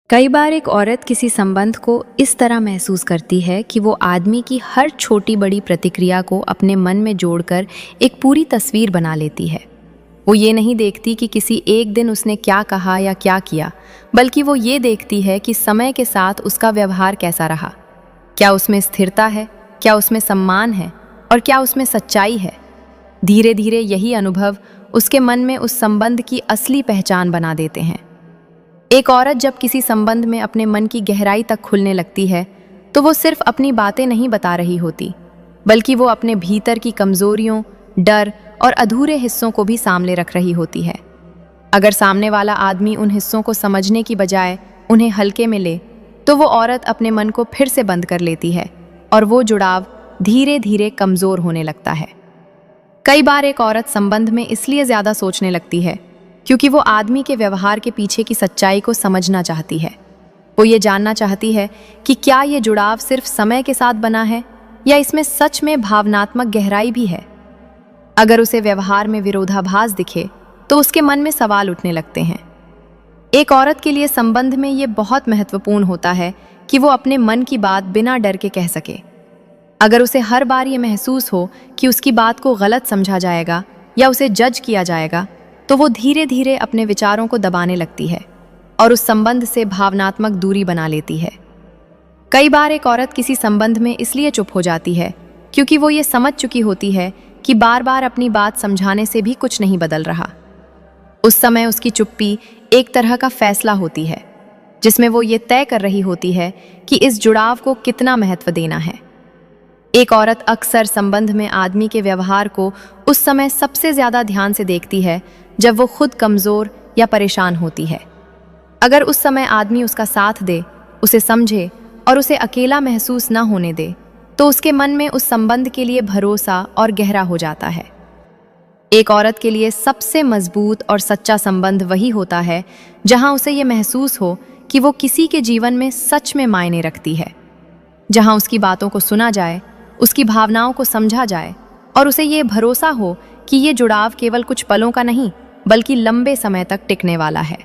कई बार एक औरत किसी संबंध को इस तरह महसूस करती है कि वो आदमी की हर छोटी बड़ी प्रतिक्रिया को अपने मन में जोड़कर एक पूरी तस्वीर बना लेती है। वो ये नहीं देखती कि किसी एक दिन उसने क्या कहा या क्या किया, बल्कि वो ये देखती है कि समय के साथ उसका व्यवहार कैसा रहा। क्या उसमें स्थिरता है, क्या उसमें सम्मान है और क्या उसमें सच्चाई है। धीरे धीरे यही अनुभव उसके मन में उस संबंध की असली पहचान बना देते हैं। एक औरत जब किसी संबंध में अपने मन की गहराई तक खुलने लगती है तो वो सिर्फ अपनी बातें नहीं बता रही होती, बल्कि वो अपने भीतर की कमजोरियों, डर और अधूरे हिस्सों को भी सामने रख रही होती है। अगर सामने वाला आदमी उन हिस्सों को समझने की बजाय उन्हें हल्के में ले तो वो औरत अपने मन को फिर से बंद कर लेती है और वो जुड़ाव धीरे धीरे कमजोर होने लगता है। कई बार एक औरत संबंध में इसलिए ज्यादा सोचने लगती है क्योंकि वो आदमी के व्यवहार के पीछे की सच्चाई को समझना चाहती है। वो ये जानना चाहती है कि क्या ये जुड़ाव सिर्फ समय के साथ बना है या इसमें सच में भावनात्मक गहराई भी है। अगर उसे व्यवहार में विरोधाभास दिखे तो उसके मन में सवाल उठने लगते हैं। एक औरत के लिए संबंध में ये बहुत महत्वपूर्ण होता है कि वो अपने मन की बात बिना डर के कह सके। अगर उसे हर बार ये महसूस हो कि उसकी बात को गलत समझा जाएगा या उसे जज किया जाएगा तो वो धीरे धीरे अपने विचारों को दबाने लगती है और उस संबंध से भावनात्मक दूरी बना लेती है। कई बार एक औरत किसी संबंध में इसलिए चुप हो जाती है क्योंकि वो ये समझ चुकी होती है कि बार बार अपनी बात समझाने से भी कुछ नहीं बदल रहा। उस समय उसकी चुप्पी एक तरह का फैसला होती है जिसमें वो ये तय कर रही होती है कि इस जुड़ाव को कितना महत्व देना है। एक औरत अक्सर संबंध में आदमी के व्यवहार को उस समय सबसे ज्यादा ध्यान से देखती है जब वो खुद कमजोर या परेशान होती है। अगर उस समय आदमी उसका साथ दे, उसे समझे और उसे अकेला महसूस न होने दे तो उसके मन में उस संबंध के लिए भरोसा और गहरा हो जाता है। एक औरत के लिए सबसे मजबूत और सच्चा संबंध वही होता है जहां उसे ये महसूस हो कि वो किसी के जीवन में सच में मायने रखती है, जहां उसकी बातों को सुना जाए, उसकी भावनाओं को समझा जाए और उसे ये भरोसा हो कि ये जुड़ाव केवल कुछ पलों का नहीं बल्कि लंबे समय तक टिकने वाला है।